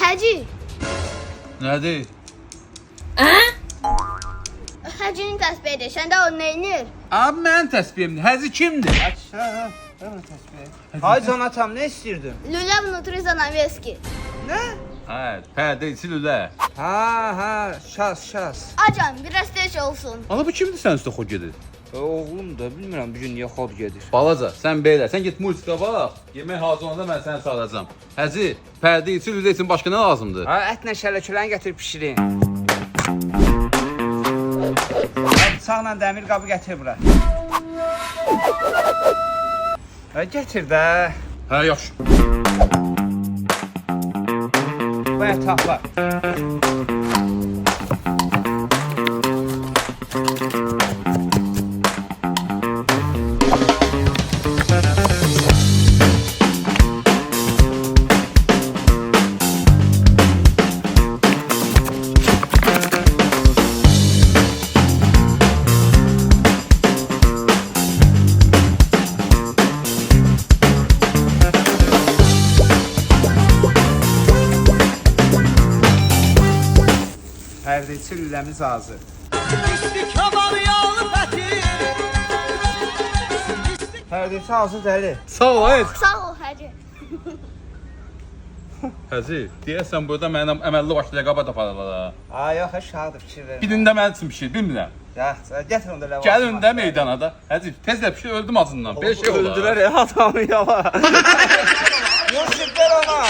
Hacı. Nədir? Hacının təsbihidir. Sən də onu neynir? Abi mənim təsbihimdir. Həzi kimdir? Aşağı. Hemen tesbih. Hay Zanatam ne istirdin? Lülə внутри занавески. Ne? Hə, pərdə içi lülə. Ha şas. Acan, biraz tez olsun. Ana bu kimdir sən üstə xo gedir? Oğlum da bilmirəm bir gün niyə xod gedir. Balaca, sən belə, sən get musiqiyə bax. Yemək hazır olanda mən səni çağıracağam. Həzi, pərdə içi lülə üçün başqa nə lazımdır? Ha etlə şələküləni gətir pişirin. Ha bıçaqla dəmir qabı gətir bura. Ha gətir də. Hə, yaxşı. Bu ətraflar. Pərdəçi lüləmiz hazır. Pərdəçi hazır dəli. Sağ ol, Həzi. Sağ ol Hacı. Həzi, deyəsən burada mənim əməlli başlı qəba taparlar. Ay yox, şahadır fikir ver. Birində mənim üçün pişir, bilmirəm. Gətir onu da ləvan. Gəlin də meydana da. Həzi, tez də pişir, öldüm acından. Bir şey oldu. Öldürər ya adamı yala. Yox, ver ona.